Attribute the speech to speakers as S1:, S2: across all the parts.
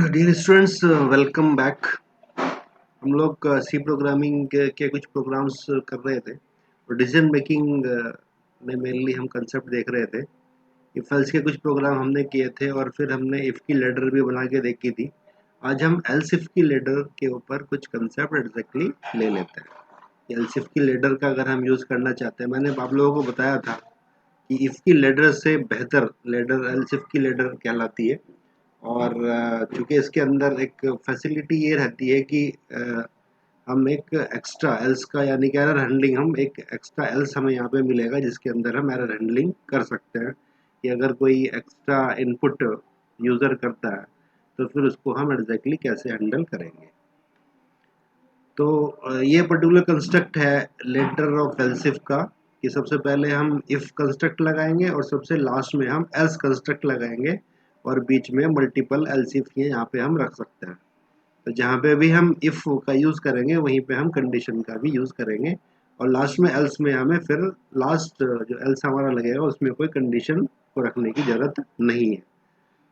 S1: Dear students, welcome back. हम लोग सी programming के कुछ प्रोग्राम्स कर रहे थे और डिसीजन मेकिंग में मेनली हम कंसेप्ट देख रहे थे। इफ एल्स के कुछ प्रोग्राम हमने किए थे और फिर हमने इफ की लेडर भी बना के देखी थी। आज हम एल्स इफ की लेडर के ऊपर कुछ कंसेप्ट एग्जैक्टली ले लेते हैं। एल्स इफ की लेडर का अगर हम यूज़ करना चाहते हैं, मैंने आप लोगों को बताया था कि इफ की लेडर से बेहतर लेडर एल्स इफ की लेडर कहलाती है। और चूंकि इसके अंदर एक फैसिलिटी ये रहती है कि हम एक एक्स्ट्रा एल्स का यानी कि एरर हैंडलिंग, हम एक एक्स्ट्रा एल्स हमें यहाँ पे मिलेगा जिसके अंदर हम एरर हैंडलिंग कर सकते हैं कि अगर कोई एक्स्ट्रा इनपुट यूज़र करता है तो फिर उसको हम एग्जैक्टली कैसे हैंडल करेंगे। तो ये पर्टिकुलर कंस्ट्रक्ट है लेटर ऑफ एल्स इफ का कि सबसे पहले हम इफ कंस्ट्रक्ट लगाएंगे और सबसे लास्ट में हम एल्स कंस्ट्रक्ट लगाएंगे और बीच में मल्टीपल एल्स इफ ये यहाँ पे हम रख सकते हैं। तो जहाँ पे भी हम इफ का यूज़ करेंगे वहीं पे हम कंडीशन का भी यूज़ करेंगे और लास्ट में एल्स में हमें फिर लास्ट जो एल्स हमारा लगेगा उसमें कोई कंडीशन को रखने की ज़रूरत नहीं है।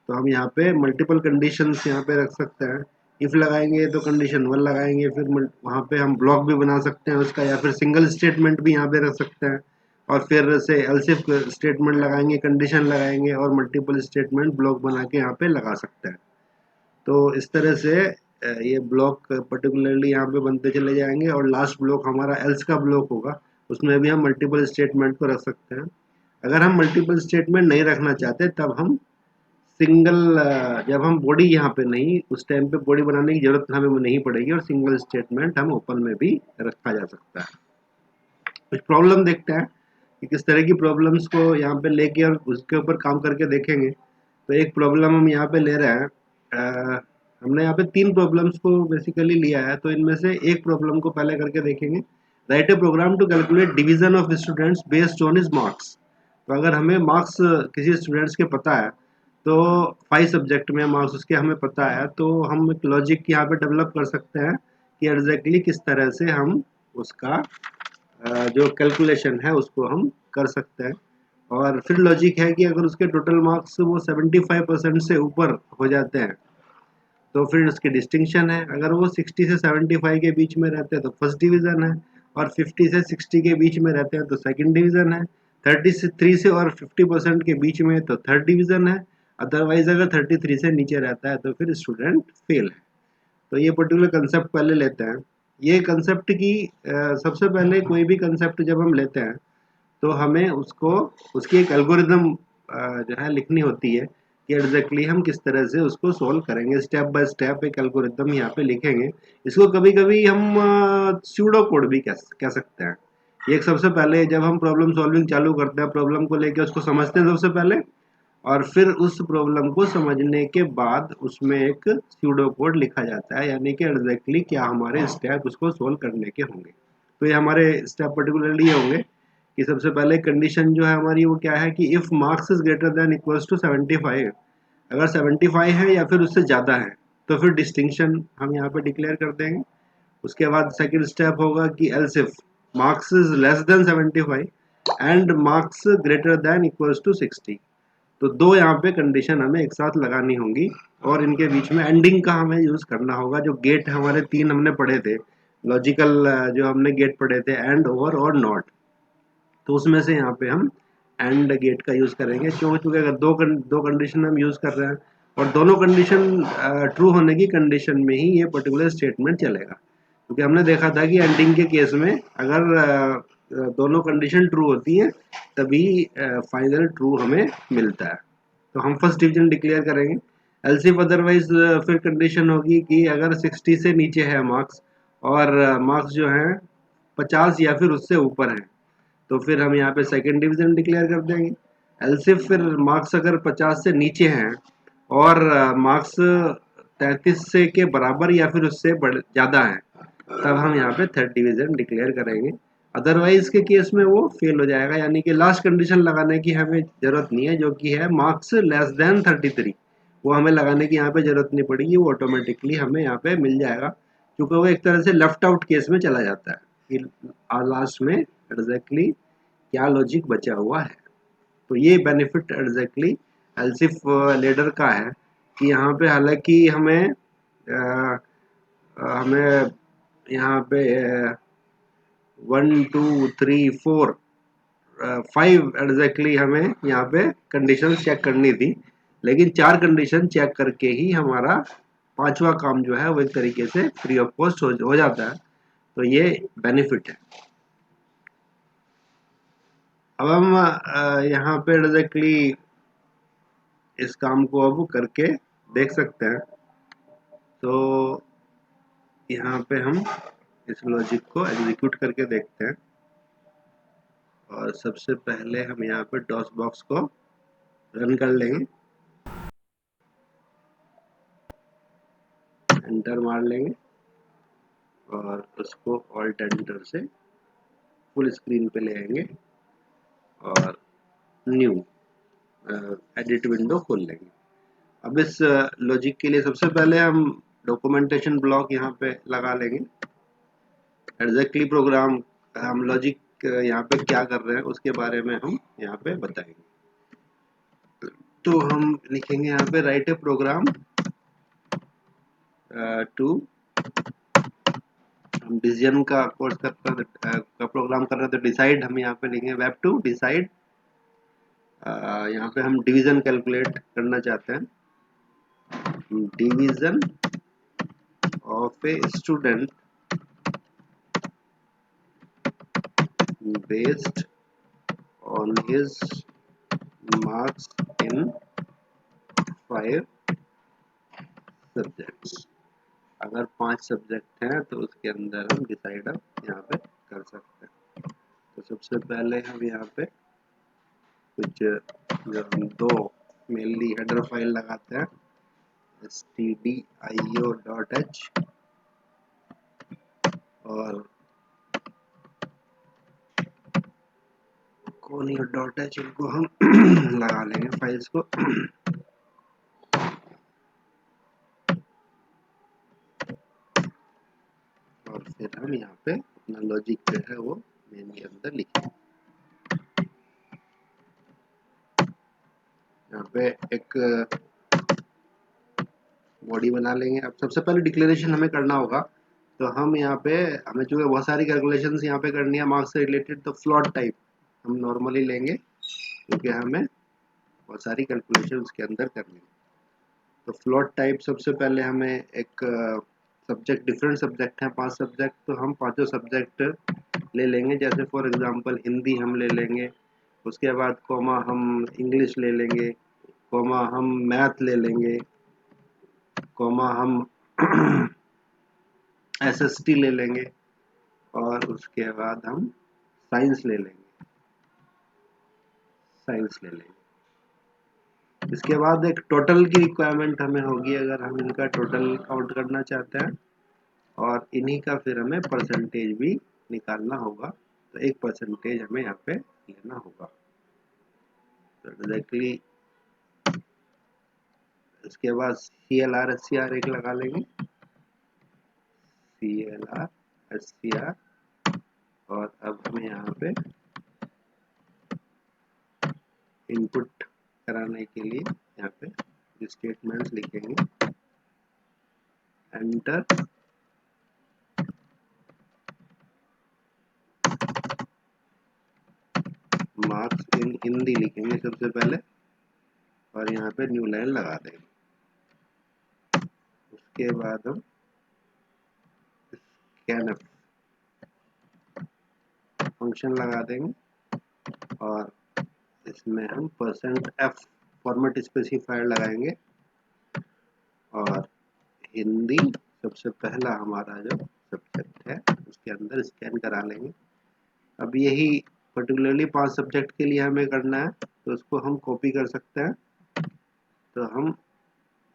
S1: तो हम यहाँ पे मल्टीपल कंडीशंस यहाँ पे रख सकते हैं। इफ लगाएंगे तो कंडीशन 1 लगाएंगे, फिर वहाँ पे हम ब्लॉक भी बना सकते हैं उसका, या फिर सिंगल स्टेटमेंट भी यहाँ पे रख सकते हैं और फिर से एल्स इफ स्टेटमेंट लगाएंगे, कंडीशन लगाएंगे और मल्टीपल स्टेटमेंट ब्लॉक बना के यहाँ पे लगा सकते हैं। तो इस तरह से ये ब्लॉक पर्टिकुलरली यहाँ पे बनते चले जाएंगे और लास्ट ब्लॉक हमारा एल्स का ब्लॉक होगा, उसमें भी हम मल्टीपल स्टेटमेंट को रख सकते हैं। अगर हम मल्टीपल स्टेटमेंट नहीं रखना चाहते तब हम सिंगल, जब हम बॉडी यहाँ पे नहीं, उस टाइम पे बॉडी बनाने की जरूरत हमें नहीं पड़ेगी और सिंगल स्टेटमेंट हम ओपन में भी रखा जा सकता है। कुछ प्रॉब्लम देखते हैं कि किस तरह की प्रॉब्लम्स को यहाँ पे लेके और उसके ऊपर काम करके देखेंगे। तो एक प्रॉब्लम हम यहाँ पे ले रहे हैं, हमने यहाँ पे 3 प्रॉब्लम्स को बेसिकली लिया है, तो इनमें से एक प्रॉब्लम को पहले करके देखेंगे। Write a program to calculate division of students based on his marks. तो अगर हमें मार्क्स किसी स्टूडेंट्स के पता है, तो 5 सब्जेक्ट में मार्क्स उसके हमें पता है, तो हम एक लॉजिक यहाँ पे डेवलप कर सकते हैं कि एग्जैक्टली किस तरह से हम उसका जो कैलकुलेशन है उसको हम कर सकते हैं। और फिर लॉजिक है कि अगर उसके टोटल मार्क्स वो 75% से ऊपर हो जाते हैं तो फिर उसकी डिस्टिंक्शन है। अगर वो 60 से 75 के बीच में रहते हैं तो फर्स्ट डिवीज़न है, और 50 से 60 के बीच में रहते हैं तो सेकंड डिवीज़न है, 33 से और 50% के बीच में तो थर्ड डिवीज़न है। अदरवाइज अगर 33 से नीचे रहता है तो फिर स्टूडेंट फेल है। तो ये पर्टिकुलर कंसेप्ट पहले लेते हैं। ये कंसेप्ट की सबसे पहले कोई भी कंसेप्ट जब हम लेते हैं तो हमें उसको उसकी एक एल्गोरिदम जो है लिखनी होती है कि एग्जैक्टली हम किस तरह से उसको सोल्व करेंगे। स्टेप बाय स्टेप एक एल्गोरिदम यहाँ पे लिखेंगे। इसको कभी कभी हम स्यूडो कोड भी कह सकते हैं। ये एक सबसे पहले जब हम प्रॉब्लम सॉल्विंग चालू करते हैं, प्रॉब्लम को लेके उसको समझते हैं सबसे पहले, और फिर उस प्रॉब्लम को समझने के बाद उसमें एक स्यूडो कोड लिखा जाता है, यानी कि एग्जैक्टली क्या हमारे स्टेप उसको सोल्व करने के होंगे। तो ये हमारे स्टेप पर्टिकुलरली ये होंगे कि सबसे पहले कंडीशन जो है हमारी वो क्या है कि if marks is greater than equals to 75, अगर 75 है या फिर उससे ज़्यादा है तो फिर डिस्टिंक्शन हम यहाँ पे डिक्लेयर कर देंगे। उसके बाद सेकंड स्टेप होगा कि else if marks is less than 75 and marks greater than equals to 60, तो दो यहाँ पे कंडीशन हमें एक साथ लगानी होंगी और इनके बीच में एंडिंग का हमें यूज करना होगा। जो गेट हमारे 3 हमने पढ़े थे लॉजिकल, जो हमने गेट पढ़े थे एंड, ओवर और नॉट, तो उसमें से यहाँ पे हम एंड गेट का यूज़ करेंगे। क्योंकि अगर दो कंडीशन हम यूज़ कर रहे हैं और दोनों कंडीशन ट्रू होने की कंडीशन में ही ये पर्टिकुलर स्टेटमेंट चलेगा। क्योंकि हमने देखा था कि एंडिंग के केस में अगर दोनों कंडीशन ट्रू होती हैं तभी फाइनल ट्रू हमें मिलता है। तो हम फर्स्ट डिवीजन डिक्लेयर करेंगे। एल्सिफ अदरवाइज फिर कंडीशन होगी कि अगर 60 से नीचे है मार्क्स और मार्क्स जो है 50 या फिर उससे ऊपर है, तो फिर हम यहाँ पे सेकेंड डिवीजन डिक्लेयर कर देंगे। एलसिफ फिर मार्क्स अगर 50 से नीचे हैं और मार्क्स 33 से के बराबर या फिर उससे ज़्यादा है, तब हम यहाँ पे थर्ड डिवीजन डिक्लेयर करेंगे। अदरवाइज के केस में वो फेल हो जाएगा, यानी कि लास्ट कंडीशन लगाने की हमें ज़रूरत नहीं है, जो कि है मार्क्स लेस देन 33, वो हमें लगाने की यहाँ पे ज़रूरत नहीं पड़ेगी, वो ऑटोमेटिकली हमें यहाँ पे मिल जाएगा, क्योंकि वो एक तरह से लेफ्ट आउट केस में चला जाता है कि लास्ट में एग्जैक्टली क्या लॉजिक बचा हुआ है। तो ये बेनिफिट एग्जैक्टली एल्सिफ लेडर का है कि यहाँ पे हालांकि हमें यहाँ पे 1 2 3 4 5 एग्जैक्टली हमें यहाँ पे कंडीशन चेक करनी थी, लेकिन 4 कंडीशन चेक करके ही हमारा 5वां काम जो है वो एक तरीके से फ्री ऑफ कॉस्ट हो जाता है। तो ये बेनिफिट है। अब हम यहाँ पे एग्जैक्टली इस काम को अब करके देख सकते हैं। तो यहाँ पे हम इस लॉजिक को एग्जीक्यूट करके देखते हैं, और सबसे पहले हम यहाँ पे डॉस बॉक्स को रन कर लेंगे, एंटर मार लेंगे और उसको ऑल्ट एंटर से फुल स्क्रीन पे ले आएंगे और न्यू एडिट विंडो खोल लेंगे। अब इस लॉजिक के लिए सबसे पहले हम डॉक्यूमेंटेशन ब्लॉक यहाँ पे लगा लेंगे। एग्जैक्टली प्रोग्राम हम लॉजिक यहाँ पे क्या कर रहे हैं उसके बारे में हम यहाँ पे बताएंगे। तो हम लिखेंगे यहाँ पे राइट ए प्रोग्राम टू, हम डिसीजन का कोर्स का प्रोग्राम कर रहे हैं तो डिसाइड हम यहाँ पे लिखेंगे वेब टू डिसाइड। यहाँ पे हम डिवीजन कैलकुलेट करना चाहते हैं, division of a student based on his marks in 5 subjects। अगर 5 सब्जेक्ट हैं तो उसके अंदर हम डिसाइड यहाँ पे कर सकते हैं। तो सबसे पहले हम यहाँ पे कुछ जो हम 2 मेनली हेडर फाइल लगाते हैं, stdio.h और conio.h, इनको हम लगा लेंगे फाइल्स को। और फिर हम यहाँ पे अपना लॉजिक जो है वो मेन के अंदर लिखेंगे। यहाँ पे एक बॉडी बना लेंगे। अब सबसे पहले डिक्लेरेशन हमें करना होगा, तो हम यहाँ पे हमें जो है बहुत सारी कैलकुलेशंस यहाँ पे करनी है मार्क्स से रिलेटेड, तो फ्लोट टाइप हम नॉर्मली लेंगे क्योंकि हमें बहुत सारी कैलकुलेशंस के अंदर करनी है। तो फ्लोट टाइप सबसे पहले हमें एक सब्जेक्ट, डिफरेंट सब्जेक्ट हैं 5 सब्जेक्ट, तो हम पांचों सब्जेक्ट ले लेंगे। जैसे फॉर एग्जांपल हिंदी हम ले लेंगे, उसके बाद कॉमा हम इंग्लिश ले लेंगे, कॉमा हम मैथ ले लेंगे, कॉमा हम एसएसटी ले लेंगे, और उसके बाद हम साइंस ले लेंगे, साइंस ले लेंगे। इसके बाद एक टोटल की रिक्वायरमेंट हमें होगी अगर हम इनका टोटल काउंट करना चाहते हैं, और इन्हीं का फिर हमें परसेंटेज भी निकालना होगा। तो एक परसेंटेज हमें यहाँ पे लेना होगा। तो एग्जैक्टली इसके बाद CLR SCR एक लगा लेंगे, CLR SCR, और अब हमें यहाँ पे इनपुट कराने के लिए यहाँ पे स्टेटमेंट्स लिखेंगे, एंटर मार्क्स इन हिंदी लिखेंगे सबसे पहले, और यहाँ पे न्यू लाइन लगा देंगे। उसके बाद हम स्कैनफ फंक्शन लगा देंगे, और इसमें हम %f फॉर्मेट स्पेसिफायर लगाएंगे, और हिंदी सबसे पहला हमारा जो सब्जेक्ट है उसके अंदर स्कैन करा लेंगे। अब यही पर्टिकुलरली 5 सब्जेक्ट के लिए हमें करना है, तो उसको हम कॉपी कर सकते हैं। तो हम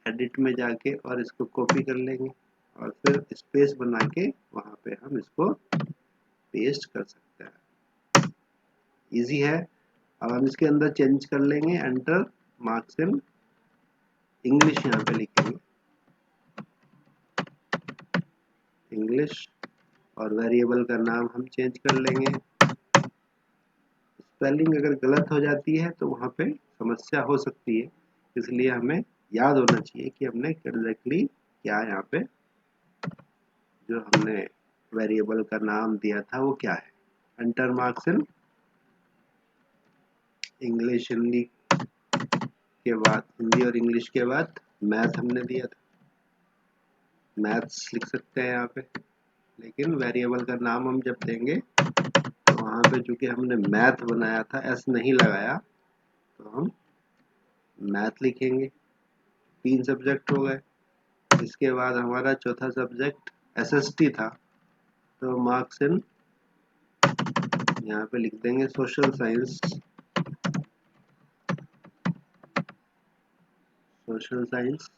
S1: एडिट में जाके और इसको कॉपी कर लेंगे, और फिर स्पेस बना के वहाँ पे हम इसको पेस्ट कर सकते हैं। इजी है। अब हम इसके अंदर चेंज कर लेंगे, एंटर मार्क्स इन इंग्लिश यहाँ पे लिखेंगे, इंग्लिश, और वेरिएबल का नाम हम चेंज कर लेंगे। स्पेलिंग अगर गलत हो जाती है तो वहाँ पे समस्या हो सकती है, इसलिए हमें याद होना चाहिए कि हमने एग्जैक्टली क्या यहाँ पे जो हमने वेरिएबल का नाम दिया था वो क्या है। Enter marks in English, Hindi के बाद हिंदी और इंग्लिश के बाद मैथ हमने दिया था, मैथ्स लिख सकते हैं यहाँ पे। लेकिन वेरिएबल का नाम हम जब देंगे तो वहाँ पे चूंकि हमने मैथ बनाया था, एस नहीं लगाया, तो हम मैथ लिखेंगे। 3 सब्जेक्ट हो गए। इसके बाद हमारा चौथा सब्जेक्ट एसएसटी था, तो मार्क्स इन यहाँ पे लिख देंगे सोशल साइंस, सोशल साइंस,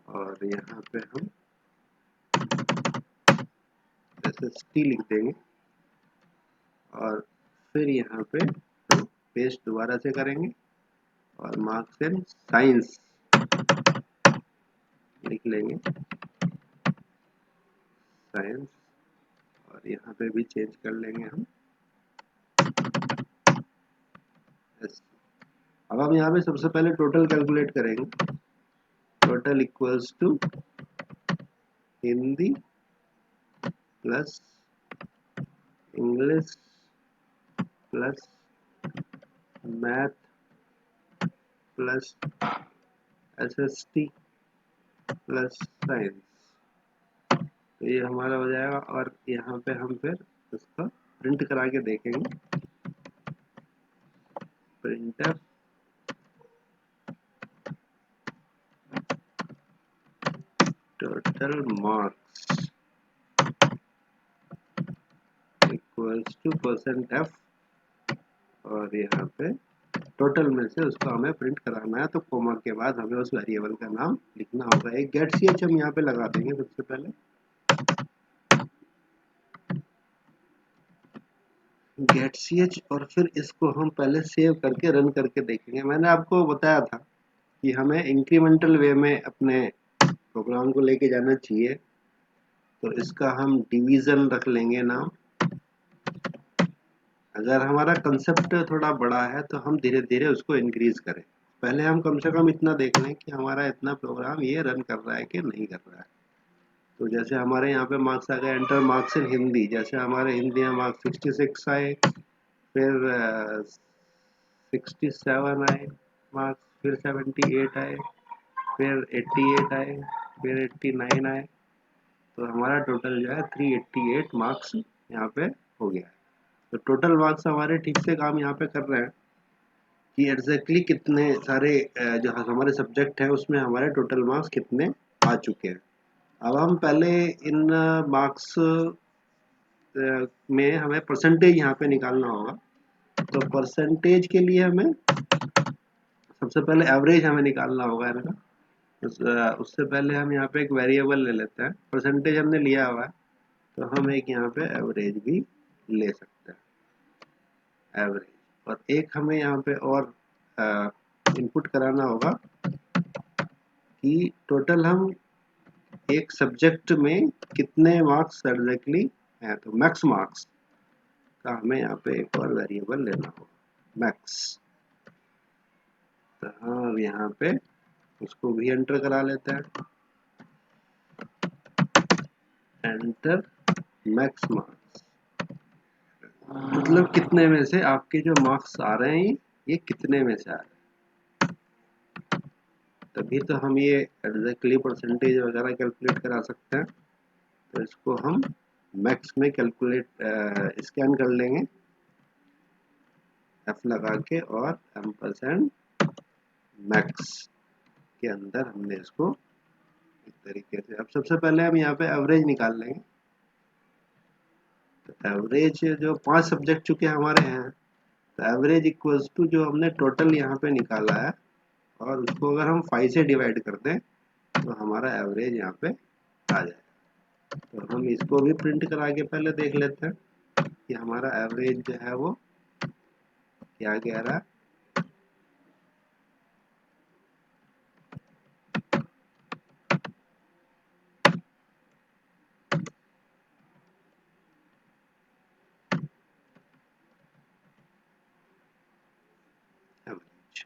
S1: और यहाँ पे हम एसएसटी लिख देंगे। और फिर यहाँ पे हम पेस्ट दोबारा से करेंगे और मार्क्स इन साइंस लिख लेंगे, साइंस, और यहाँ पे भी चेंज कर लेंगे हम एस। अब हम यहाँ पे सबसे पहले टोटल कैलकुलेट करेंगे। Total equals to Hindi plus English plus math plus SST plus science. तो ये हमारा हो जाएगा। और यहाँ पे हम फिर इसका प्रिंट करा के देखेंगे। Printer total marks equals two percent F, और यहाँ पे टोटल में से उसको हमें प्रिंट कराना है, तो कॉमा के बाद हमें उस वेरिएबल का नाम लिखना होगा। एक गेट ch हम यहाँ पे लगा देंगे सबसे पहले, गेट ch, और फिर इसको हम पहले सेव करके रन करके देखेंगे। मैंने आपको बताया था कि हमें इंक्रीमेंटल वे में अपने प्रोग्राम को लेके जाना चाहिए। तो इसका हम डिवीजन रख लेंगे नाम। अगर हमारा कंसेप्ट थोड़ा बड़ा है तो हम धीरे धीरे उसको इंक्रीज करें। पहले हम कम से कम इतना देख लें कि हमारा इतना प्रोग्राम ये रन कर रहा है कि नहीं कर रहा है। तो जैसे हमारे यहाँ पे मार्क्स आ गए, एंटर मार्क्स इन हिंदी, जैसे हमारे हिंदी में मार्क्स 66 आए, फिर 67 आए मार्क्स, फिर 78 आए, फिर 88 आए, फिर 89 आए। तो हमारा टोटल जो है 388 मार्क्स यहाँ पे हो गया है। तो टोटल मार्क्स हमारे ठीक से काम यहाँ पे कर रहे हैं कि एग्जैक्टली कितने सारे जो हमारे सब्जेक्ट हैं उसमें हमारे टोटल मार्क्स कितने आ चुके हैं। अब हम पहले इन मार्क्स में हमें परसेंटेज यहाँ पे निकालना होगा। तो परसेंटेज के लिए हमें सबसे पहले एवरेज हमें निकालना होगा इनका। उससे पहले हम यहाँ पे एक वेरिएबल ले लेते हैं। परसेंटेज हमने लिया हुआ है, तो हम एक यहाँ पे एवरेज भी ले सकते हैं, एवरेज। और एक हमें यहाँ पे और इनपुट कराना होगा कि टोटल हम एक सब्जेक्ट में कितने मार्क्स एग्जैक्टली हैं। तो मैक्स मार्क्स का हमें यहाँ पे एक और वेरिएबल लेना होगा, मैक्स। तो हाँ, अब यहाँ पे उसको भी एंटर करा लेते हैं। एंटर मैक्स मार्क्स, मतलब कितने में से आपके जो मार्क्स आ रहे हैं ये कितने में से आ रहे हैं। तभी तो हम ये एग्जैक्टली परसेंटेज वगैरह कैलकुलेट करा सकते हैं। तो इसको हम मैक्स में कैलकुलेट स्कैन कर लेंगे एफ लगा के, और एम्परसेंड मैक्स के अंदर हमने इसको इस तरीके से। अब सबसे पहले हम यहाँ पे एवरेज निकाल लेंगे। तो एवरेज जो 5 सब्जेक्ट चुके हमारे हैं, तो एवरेज इक्वल्स टू जो हमने टोटल यहाँ पे निकाला है, और उसको अगर हम 5 से डिवाइड कर दें तो हमारा एवरेज यहाँ पे आ जाएगा। तो हम इसको भी प्रिंट करा के पहले देख लेते हैं कि हमारा एवरेज जो है वो क्या कह रहा है। एवरेज,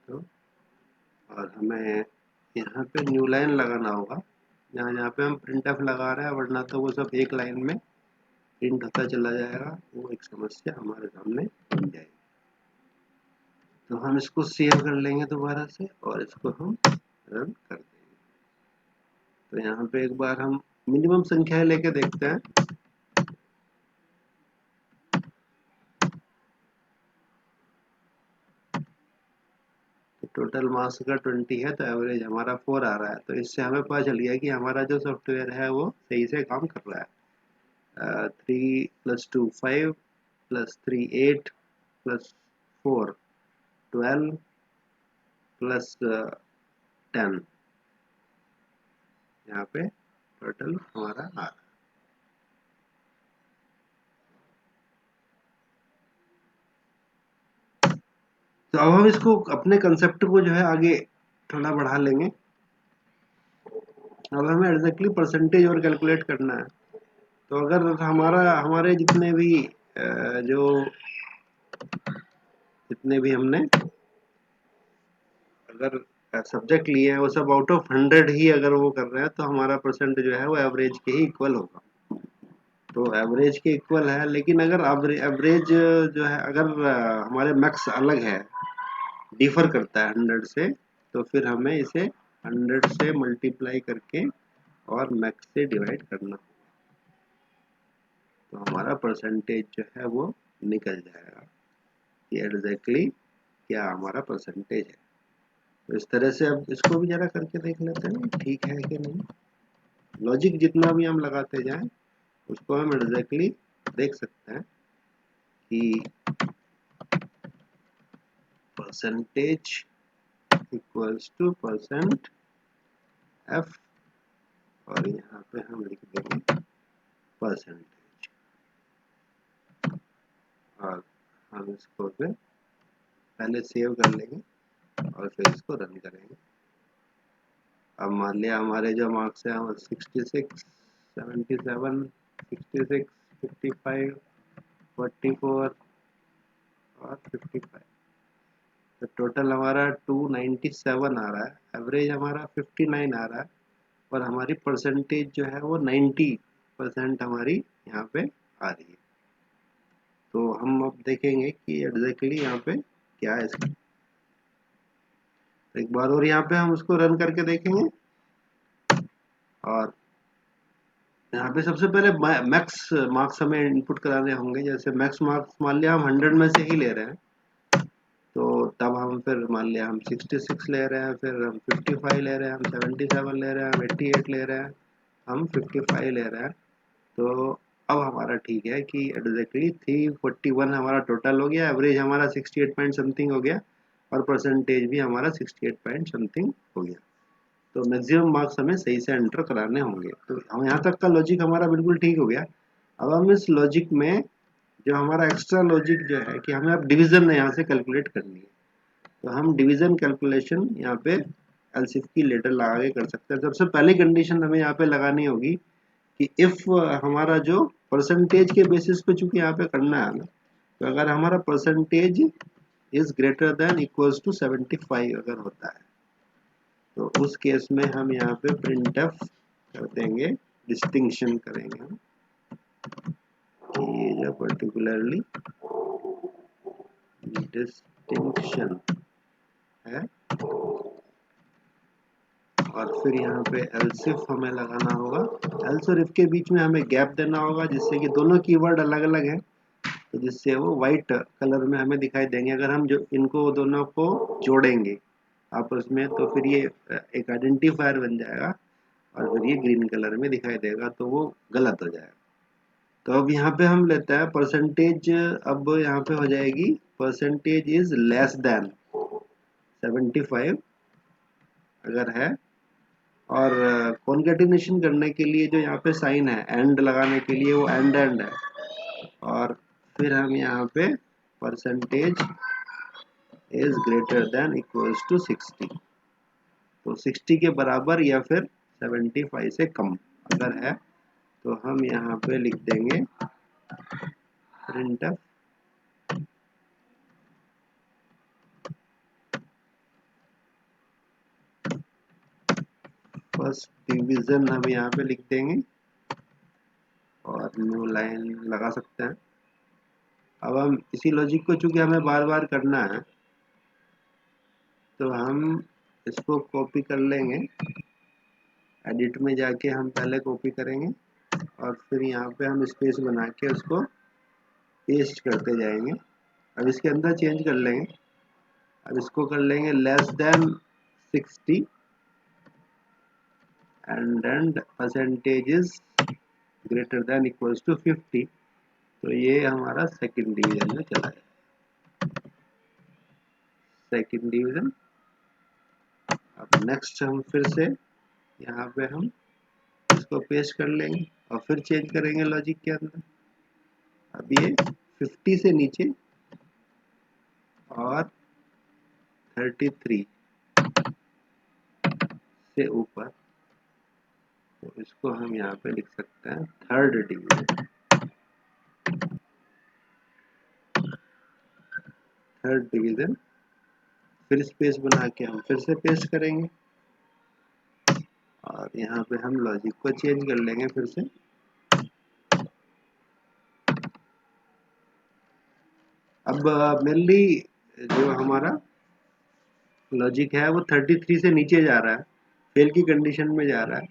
S1: तो और हमें यहाँ पे न्यू लाइन लगाना होगा। यहाँ पे हम प्रिंट एफ लगा रहे हैं, वरना तो वो सब एक लाइन में प्रिंट होता चला जाएगा, वो एक समस्या हमारे सामने बन जाएगी। तो हम इसको सेव कर लेंगे दोबारा से और इसको हम रन कर देंगे। तो यहाँ पे एक बार हम मिनिमम संख्या लेके देखते हैं। तो टोटल मार्क्स का 20 है, तो एवरेज हमारा 4 आ रहा है। तो इससे हमें पता चल गया कि हमारा जो सॉफ्टवेयर है वो सही से काम कर रहा है। 3 + 2 5 + 3 8 + 4 12 + 10, यहाँ पे टोटल हमारा आ रहा है। तो अब हम इसको अपने कंसेप्ट को जो है आगे थोड़ा बढ़ा लेंगे। अब हमें एग्जैक्टली परसेंटेज और कैलकुलेट करना है। तो अगर हमारे जितने भी जो जितने भी हमने अगर सब्जेक्ट लिए हैं वो सब आउट ऑफ 100 ही अगर वो कर रहे हैं, तो हमारा परसेंट जो है वो एवरेज के ही इक्वल होगा। तो एवरेज के इक्वल है, लेकिन अगर एवरेज जो है अगर हमारे मैक्स अलग है, डिफर करता है 100 से, तो फिर हमें इसे 100 से मल्टीप्लाई करके और मैक्स से डिवाइड करना, तो हमारा परसेंटेज जो है वो निकल जाएगा कि एग्जैक्टली क्या हमारा परसेंटेज है। तो इस तरह से अब इसको भी जरा करके देख लेते हैं ठीक है कि नहीं। लॉजिक जितना भी हम लगाते जाएं उसको हम एग्जैक्टली देख सकते हैं कि percentage equals two percent F, और यहाँ पे हम लिख देंगे परसेंटेज, और हम इसको फिर पहले सेव कर लेंगे और फिर इसको रन करेंगे। अब मान लिया हमारे जो मार्क्स हैं 66, 77, 66, 55, 44 और 55, तो टोटल हमारा 297 आ रहा है। एवरेज हमारा 59 आ रहा है, और हमारी परसेंटेज जो है वो 90% हमारी यहाँ पे आ रही है। तो हम अब देखेंगे कि एग्जैक्टली यहाँ पे क्या है इसका। एक बार और यहाँ पे हम उसको रन करके देखेंगे, और यहाँ पे सबसे पहले मैक्स मार्क्स हमें इनपुट कराने होंगे। जैसे मैक्स मार्क्स मान लिया हम 100 में से ही ले रहे हैं, तो तब हम फिर मान लिया हम 66 ले रहे हैं, फिर हम 55 ले रहे हैं, हम 77 ले रहे हैं, हम 88 ले रहे हैं, हम 55 ले रहे हैं। तो अब हमारा ठीक है कि एग्जैक्टली 341 हमारा टोटल हो गया, एवरेज हमारा 68 पॉइंट समथिंग हो गया, और परसेंटेज भी हमारा 68 पॉइंट समथिंग हो गया। तो मैक्सिमम मार्क्स हमें सही से एंटर कराने होंगे। तो हम यहाँ तक का लॉजिक हमारा बिल्कुल ठीक हो गया। अब हम इस लॉजिक में जो हमारा एक्स्ट्रा लॉजिक जो है कि हमें अब डिवीजन यहाँ से कैलकुलेट करनी है, तो हम डिवीजन कैलकुलेशन यहाँ पे एलसीफ की लेटर लगा के कर सकते हैं। सबसे पहली कंडीशन हमें यहाँ पे लगानी होगी कि इफ हमारा जो परसेंटेज के बेसिस पे चूंकि यहाँ पे करना है, तो अगर हमारा percentage is greater than equals to 75 अगर होता है, तो उस केस में हम यहाँ पे प्रिंट एफ कर देंगे, डिस्टिंक्शन करेंगे हम कि ये जो पर्टिकुलरली डिस्टिंक्शन है, और फिर यहाँ पे एल्सिफ हमें लगाना होगा। एल्स और इफ के बीच में हमें गैप देना होगा, जिससे कि दोनों कीवर्ड अलग अलग हैं, तो जिससे वो व्हाइट कलर में हमें दिखाई देंगे। अगर हम जो इनको दोनों को जोड़ेंगे आपस में, तो फिर ये एक आइडेंटिफायर बन जाएगा, और फिर ये ग्रीन कलर में दिखाई देगा, तो वो गलत हो जाएगा। तो अब यहाँ पे हम लेते हैं परसेंटेज, अब यहाँ पे हो जाएगी परसेंटेज इज लेस देन 75 अगर है, और कॉन्केटिनेशन करने के लिए जो यहाँ पे साइन है एंड लगाने के लिए, वो एंड है, और फिर हम यहाँ पे percentage is greater than equals to 60, तो 60 के बराबर या फिर 75 से कम अगर है, तो हम यहाँ पे लिख देंगे प्रिंट फर्स्ट डिवीजन हम यहाँ पे लिख देंगे और न्यू लाइन लगा सकते हैं। अब हम इसी लॉजिक को चूंकि हमें बार बार करना है तो हम इसको कॉपी कर लेंगे। एडिट में जाके हम पहले कॉपी करेंगे और फिर यहाँ पे हम स्पेस बना के उसको पेस्ट करते जाएंगे। अब इसके अंदर चेंज कर लेंगे। अब इसको कर लेंगे less than 60 and percentage is greater than equals to 50। तो ये हमारा सेकंड डिवीजन में चला है। Second division. अब नेक्स्ट हम फिर से यहाँ पे हम इसको पेस्ट कर लेंगे और फिर चेंज करेंगे लॉजिक के अंदर। अब ये 50 से नीचे और 33 से ऊपर, तो इसको हम यहाँ पे लिख सकते हैं थर्ड डिवीजन। Third division. फिर स्पेस बना के हम फिर से पेस्ट करेंगे और यहाँ पे हम लॉजिक को चेंज कर लेंगे फिर से। अब मेनली जो हमारा लॉजिक है वो 33 से नीचे जा रहा है, फेल की कंडीशन में जा रहा है।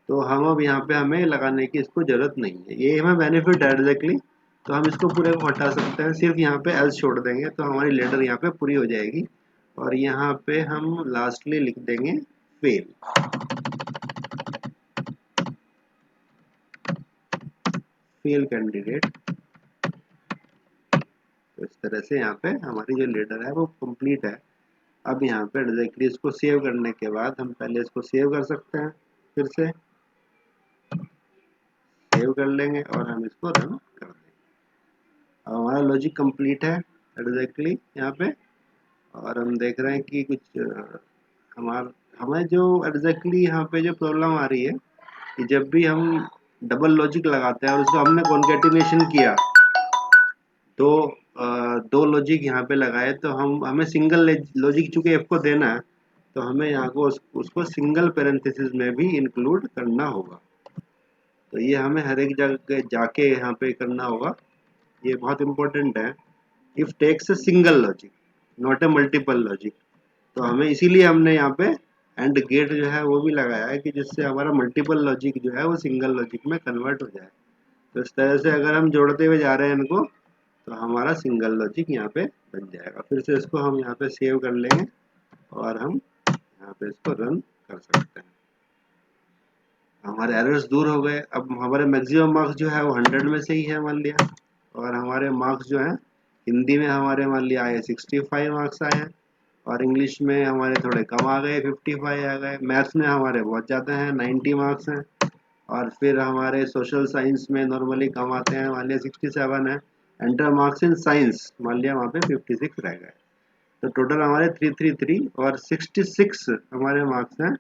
S1: तो हम अब यहाँ पे हमें लगाने की इसको जरूरत नहीं है, ये हमें बेनिफिट है एग्जैक्टली। तो हम इसको पूरे को हटा सकते हैं, सिर्फ यहाँ पे एल्स छोड़ देंगे तो हमारी लेटर यहाँ पे पूरी हो जाएगी। और यहाँ पे हम लास्टली लिख देंगे फेल। Fail candidate. तो इस तरह से यहाँ पे हमारी जो लेटर है वो कंप्लीट है। अब यहाँ पे एग्जैक्टली इसको सेव करने के बाद हम पहले इसको सेव कर सकते हैं, फिर से सेव कर लेंगे और हम इसको रन कर देंगे। अब हमारा लॉजिक कंप्लीट है एग्जैक्टली यहाँ पे। और हम देख रहे हैं कि कुछ हमें जो एग्जैक्टली यहाँ पे जो प्रॉब्लम आ रही है कि जब भी हम डबल लॉजिक लगाते हैं और उसको हमने कॉन्केटिनेशन किया, दो लॉजिक यहाँ पे लगाए, तो हमें सिंगल लॉजिक चूंकि एफ को देना है तो हमें यहाँ को उसको सिंगल पैरेंथेसिस में भी इंक्लूड करना होगा। तो ये हमें हर एक जगह जाके यहाँ पे करना होगा, ये बहुत इंपॉर्टेंट है। If takes a single logic not a multiple logic, तो हमें इसीलिए हमने यहाँ पे एंड गेट जो है वो भी लगाया है कि जिससे हमारा मल्टीपल लॉजिक जो है वो सिंगल लॉजिक में कन्वर्ट हो जाए। तो इस तरह से अगर हम जोड़ते हुए जा रहे हैं इनको तो हमारा सिंगल लॉजिक यहाँ पे बन जाएगा। फिर से इसको हम यहाँ पे सेव कर लेंगे और हम यहाँ पे इसको रन कर सकते हैं। हमारे एरर्स दूर हो गए। अब हमारे मैक्सिमम मार्क्स जो है वो 100 में से ही है मान लिया, और हमारे मार्क्स जो है हिंदी में हमारे मान लिया आए 65 मार्क्स आए हैं, और इंग्लिश में हमारे थोड़े कम आ गए 55 आ गए, मैथ्स में हमारे बहुत ज़्यादा हैं 90 मार्क्स हैं, और फिर हमारे सोशल साइंस में नॉर्मली कम आते हैं मान लिया 67 है। एंटर मार्क्स इन साइंस मान लिया वहाँ पे 56 रह गए। तो टोटल हमारे 333 और 66 हमारे मार्क्स हैं,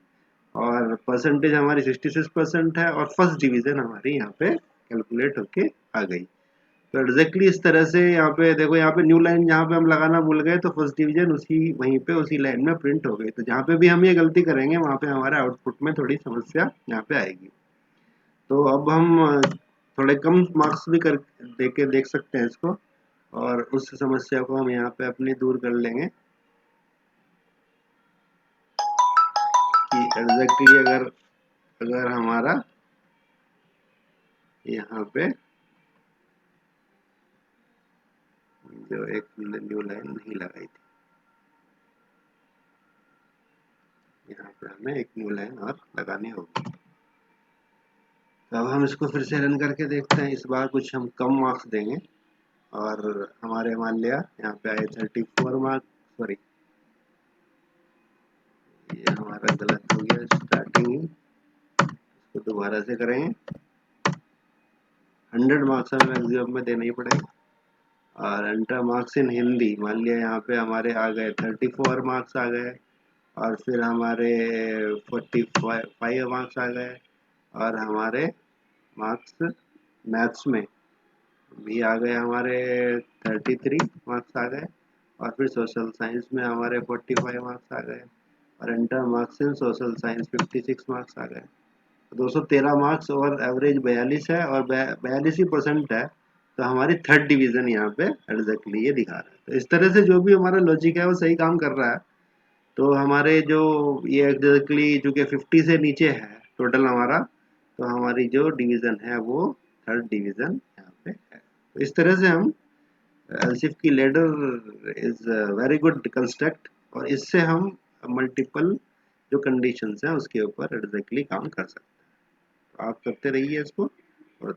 S1: और परसेंटेज हमारी 66% है, और फर्स्ट डिवीजन हमारी यहाँ पे कैलकुलेट होके आ गई। तो एग्जैक्टली इस तरह से यहाँ पे देखो, यहाँ पे न्यू लाइन जहाँ पे हम लगाना भूल गए तो फर्स्ट डिवीजन उसी वहीं पे उसी लाइन में प्रिंट हो गई। तो जहाँ पे भी हम ये गलती करेंगे वहाँ पे हमारे आउटपुट में थोड़ी समस्या यहाँ पे आएगी। तो अब हम थोड़े कम मार्क्स भी कर देख सकते हैं इसको, और उस समस्या को हम यहाँ पे अपनी दूर कर लेंगे कि एग्जैक्टली अगर अगर हमारा यहाँ पे जो एक न्यू लाइन नहीं लगाई थी, यहाँ पे हमें एक न्यू लाइन और लगानी होगी। तो अब हम इसको फिर से रन करके देखते हैं, इस बार कुछ हम कम मार्क्स देंगे और हमारे मान लिया यहाँ पे आए 34 मार्क्स। सॉरी, ये हमारा गलत हो गया स्टार्टिंग ही, इसको दोबारा से करेंगे। 100 मार्क्स हमें मैक्सिमम में देना ही पड़ेगा। और एंटर मार्क्स इन हिंदी मान लिया यहाँ पे हमारे आ गए 34 मार्क्स आ गए, और फिर हमारे 45 मार्क्स आ गए, और हमारे मार्क्स मैथ्स में भी आ गए हमारे 33 मार्क्स आ गए, और फिर सोशल साइंस में हमारे 45 मार्क्स आ गए, और inter marks in social science 56 marks आ गए। 213 मार्क्स और एवरेज 42 है और 42% है, तो हमारी थर्ड डिवीजन यहाँ पे एग्जैक्टली ये दिखा रहा है। तो इस तरह से जो भी हमारा लॉजिक है वो सही काम कर रहा है। तो हमारे जो ये एग्जैक्टली जो कि 50 से नीचे है टोटल हमारा, तो हमारी जो डिवीजन है वो थर्ड डिवीजन यहाँ पे है। तो इस तरह से हम एलसीफ की ladder is very good construct, और इससे हम मल्टीपल जो कंडीशंस हैं उसके ऊपर एग्जैक्टली काम कर सकते हैं। तो आप करते रहिए इसको।